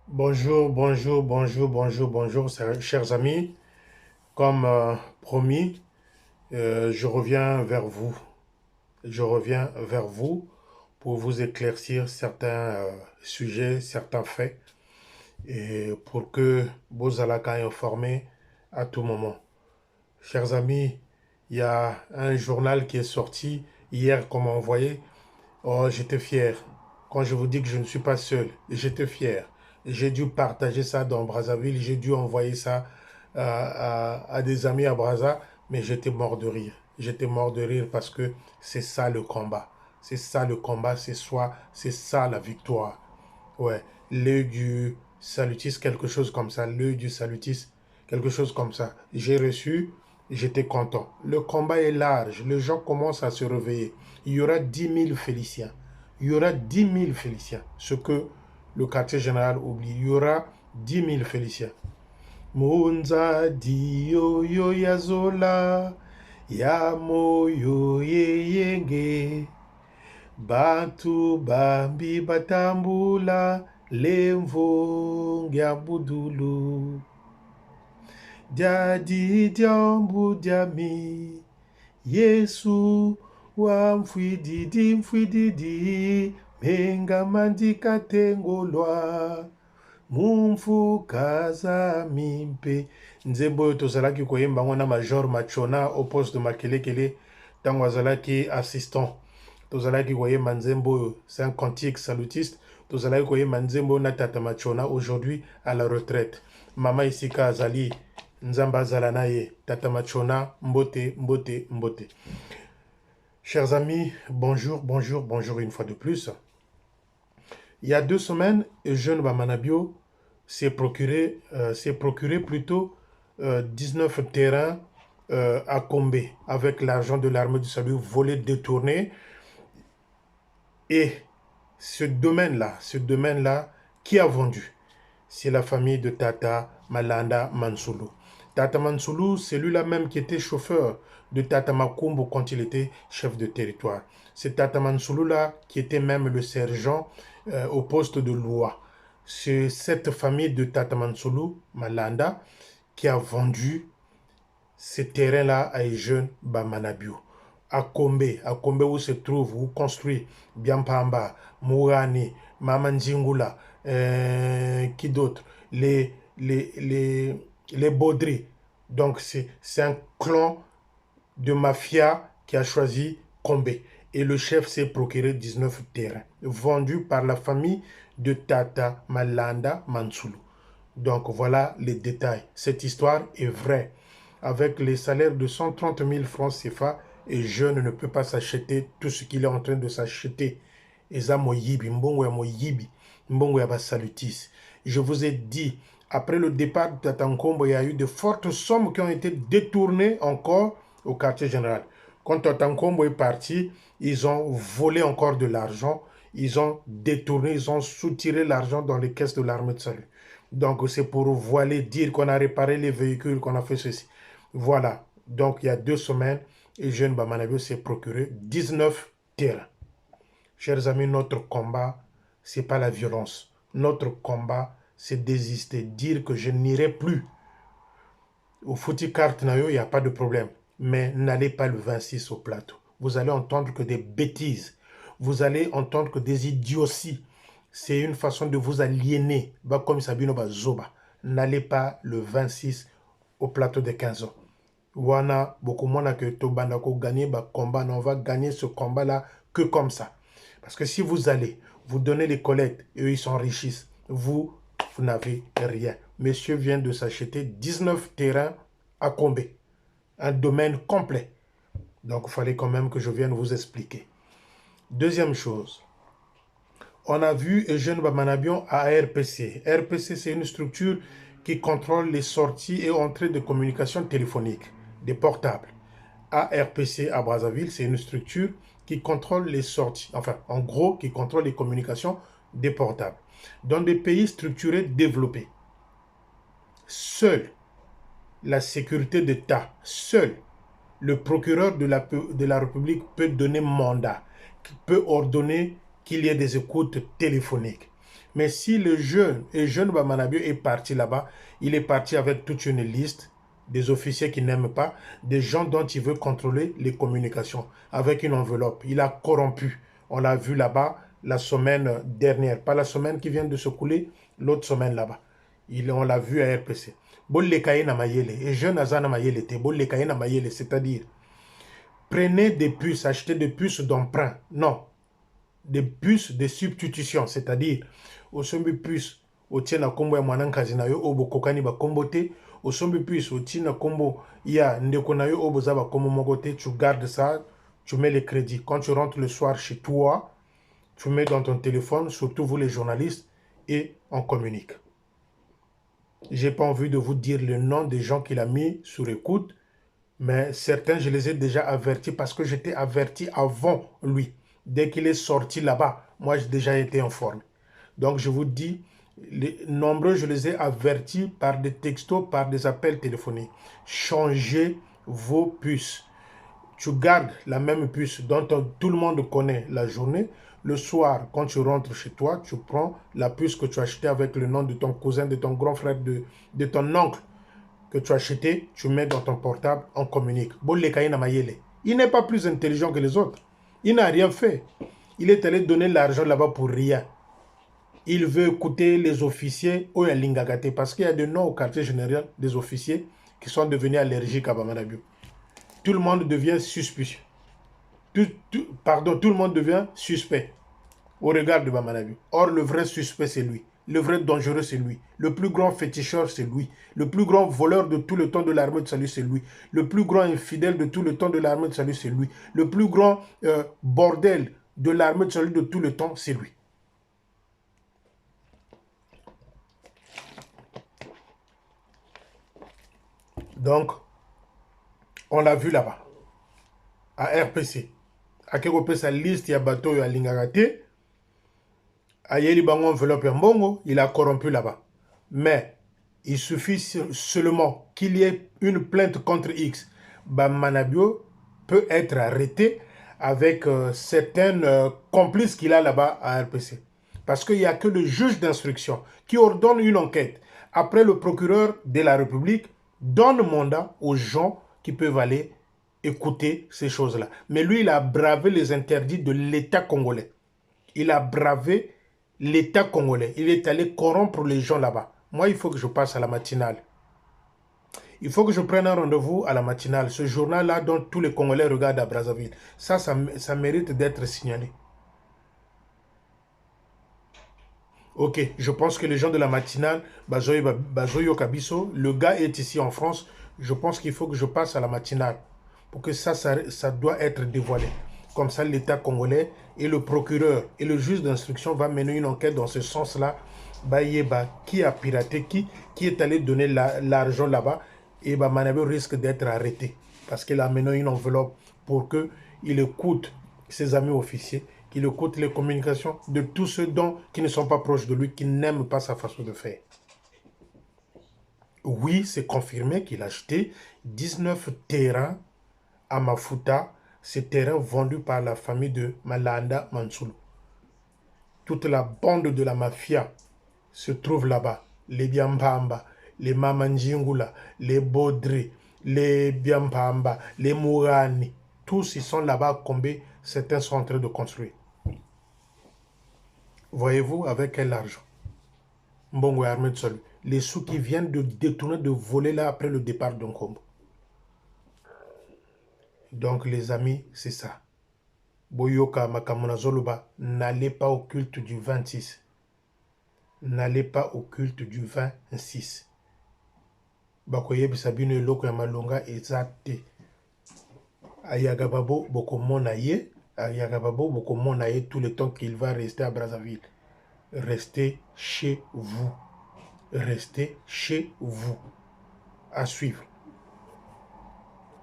Bonjour, bonjour, bonjour, bonjour, bonjour, chers amis. Comme promis, je reviens vers vous. Je reviens vers vous pour vous éclaircir certains sujets, certains faits, et pour que vous allez informés à tout moment. Chers amis, il y a un journal qui est sorti hier qu'on m'a envoyé. Oh, j'étais fier. Quand je vous dis que je ne suis pas seul, j'étais fier. J'ai dû partager ça dans Brazzaville, j'ai dû envoyer ça à des amis à Brazza, mais j'étais mort de rire. J'étais mort de rire parce que c'est ça le combat. C'est ça le combat, c'est ça la victoire. Ouais, l'œil du salutis, quelque chose comme ça. L'œil du salutis, quelque chose comme ça. J'ai reçu, j'étais content. Le combat est large, les gens commencent à se réveiller. Il y aura 10 000 Féliciens. Il y aura 10 000 Féliciens. Ce que le quartier général oublie. Il y aura 10 000 Féliciens. Munza dio yo yazola, ya moyo yeyenge. Bantu bambi batambula lemvo ngya budulu. Jadi dyambu dyami. Yesu wa mfwididi menga mandika tengolwa. Mumfukaza mimpe. Nzembo oyo tozalaki koyemba ngo na Major Machona au poste de Makelekele ntango azalaki assistant. Tozalaki koyemba nzembo oyo, c'est un cantique salutiste. Tozalaki koyemba nzembo oyo na Tata Machona, aujourd'hui à la retraite. Mama isika azali, nzamba azala na ye. Tata Machona, mbote, mbote, mbote. Chers amis, bonjour, bonjour, bonjour une fois de plus. Il y a 2 semaines, Eugène Bamanabio s'est procuré plutôt 19 terrains à Combé avec l'argent de l'armée du salut volé, détourné. Et ce domaine-là, qui a vendu? C'est la famille de Tata Malanda Mansoulou. Tata Mansoulou, c'est lui-là même qui était chauffeur de Tata Makumbo quand il était chef de territoire. C'est Tata Mansoulou-là qui était même le sergent au poste de loi. C'est cette famille de Tata Mansoulou, Malanda, qui a vendu ces terrains-là à Eugène Bamanabio. À Kombe où se trouve, où construit Biampamba, Mourani, Mamanjingula, qui d'autre? Les Baudry. Donc c'est un clan de mafia qui a choisi Kombe. Et le chef s'est procuré 19 terrains, vendus par la famille de Tata Malanda Mansoulou. Donc voilà les détails. Cette histoire est vraie. Avec les salaires de 130 000 francs CFA, et jeune ne peut pas s'acheter tout ce qu'il est en train de s'acheter. Eza moyibi, mbongo ya moyibi, mbongo ya basalutis. Je vous ai dit, après le départ de Tata Nkombo, il y a eu de fortes sommes qui ont été détournées encore au quartier général. Quand Tata Nkombo est parti, ils ont volé encore de l'argent, ils ont détourné, ils ont soutiré l'argent dans les caisses de l'armée de salut. Donc c'est pour voiler, dire qu'on a réparé les véhicules, qu'on a fait ceci. Voilà. Donc il y a 2 semaines, Eugène Bamanabio s'est procuré 19 terrains. Chers amis, notre combat, ce n'est pas la violence. Notre combat, c'est désister, dire que je n'irai plus. Au footy carte, il n'y a pas de problème. Mais n'allez pas le 26 au plateau. Vous allez entendre que des bêtises. Vous allez entendre que des idioties. C'est une façon de vous aliéner. Comme Sabino Bazoba. N'allez pas le 26 au plateau de 15 ans. Wana, beaucoup moins que Tobandako gagner combat. On va gagner ce combat-là que comme ça. Parce que si vous allez, vous donnez les collectes et eux ils s'enrichissent, vous n'avez rien. Monsieur vient de s'acheter 19 terrains à Combé. Un domaine complet. Donc il fallait quand même que je vienne vous expliquer. Deuxième chose, on a vu Eugène Bamanabion à RPC. RPC, c'est une structure qui contrôle les sorties et entrées de communication téléphonique, des portables. ARPC à Brazzaville, c'est une structure qui contrôle les sorties, enfin, en gros, qui contrôle les communications des portables. Dans des pays structurés développés, seule la sécurité d'État, seul le procureur de la République peut donner mandat, peut ordonner qu'il y ait des écoutes téléphoniques. Mais si le jeune Bamanabio est parti là-bas, il est parti avec toute une liste des officiers qu'il n'aime pas, des gens dont il veut contrôler les communications, avec une enveloppe. Il a corrompu. On l'a vu là-bas la semaine dernière, pas la semaine qui vient de se couler, l'autre semaine là-bas. On l'a vu à RPC. Et jeune Azana Mayele, c'est-à-dire, prenez des puces, achetez des puces d'emprunt. Non, des puces de substitution, c'est-à-dire, au sombi puce, au tien kombo ya mwanankazi na yo obo kokani ba kombo te, au sombi puce, au tien kombo ya ndeko na yo obo za ba kombo moko te, tu gardes ça, tu mets les crédits. Quand tu rentres le soir chez toi, tu mets dans ton téléphone, surtout vous les journalistes, et on communique. J'ai pas envie de vous dire le nom des gens qu'il a mis sur écoute, mais certains, je les ai déjà avertis parce que j'étais averti avant lui. Dès qu'il est sorti là-bas, moi, j'ai déjà été informé. Donc, je vous dis, les nombreux, je les ai avertis par des textos, par des appels téléphoniques. Changez vos puces. Tu gardes la même puce dont tout le monde connaît la journée. Le soir, quand tu rentres chez toi, tu prends la puce que tu as achetée avec le nom de ton cousin, de ton grand frère, de ton oncle que tu as acheté, tu mets dans ton portable, on communique. Il n'est pas plus intelligent que les autres. Il n'a rien fait. Il est allé donner l'argent là-bas pour rien. Il veut écouter les officiers au Lingagate parce qu'il y a des noms au quartier général des officiers qui sont devenus allergiques à Bamanabio. Tout le monde devient suspicieux. Tout le monde devient suspect au regard de Bamanabio. Or, le vrai suspect, c'est lui. Le vrai dangereux, c'est lui. Le plus grand féticheur, c'est lui. Le plus grand voleur de tout le temps de l'armée de salut, c'est lui. Le plus grand infidèle de tout le temps de l'armée de salut, c'est lui. Le plus grand bordel de l'armée de salut de tout le temps, c'est lui. Donc, on l'a vu là-bas, à RPC. À sa liste, il y a bateau à Lingagate. À Yeli Bango enveloppe Mbongo, il a corrompu là-bas. Mais il suffit seulement qu'il y ait une plainte contre X. Manabio peut être arrêté avec certains complices qu'il a là-bas à RPC. Parce qu'il n'y a que le juge d'instruction qui ordonne une enquête. Après, le procureur de la République donne mandat aux gens qui peuvent aller écouter ces choses-là. Mais lui, il a bravé les interdits de l'État congolais. Il a bravé l'État congolais. Il est allé corrompre les gens là-bas. Moi, il faut que je passe à la matinale. Il faut que je prenne un rendez-vous à la matinale. Ce journal-là dont tous les Congolais regardent à Brazzaville. Ça mérite d'être signalé. Ok, je pense que les gens de la matinale, Bazoyo Kabiso, le gars est ici en France. Je pense qu'il faut que je passe à la matinale. Pour que ça doit être dévoilé. Comme ça, l'État congolais et le procureur et le juge d'instruction va mener une enquête dans ce sens-là. Qui a piraté, qui est allé donner l'argent là-bas. Et Manabio risque d'être arrêté. Parce qu'il a mené une enveloppe pour qu'il écoute ses amis officiers, qu'il écoute les communications de tous ceux qui ne sont pas proches de lui, qui n'aiment pas sa façon de faire. Oui, c'est confirmé qu'il a acheté 19 terrains à Mafuta, ces terrains vendus par la famille de Malanda Mansulu. Toute la bande de la mafia se trouve là-bas. Les Biambamba, les Mamanjingula, les Baudry, les Biambamba, les Mourani, tous ils sont là-bas combés, certains sont en train de construire. Voyez-vous avec quel argent? Mbongo et armée de salut. Les sous qui viennent de détourner, de voler là après le départ d'un combo. Donc les amis, c'est ça. Boyoka Makamona Zoluba, n'allez pas au culte du 26. N'allez pas au culte du 26. Bakoye Bisabino Eloko ya Malonga ezate. Ayagababo Bokomona ye. Ayagababo Bokomona ye tout le temps qu'il va rester à Brazzaville. Restez chez vous. Restez chez vous. À suivre.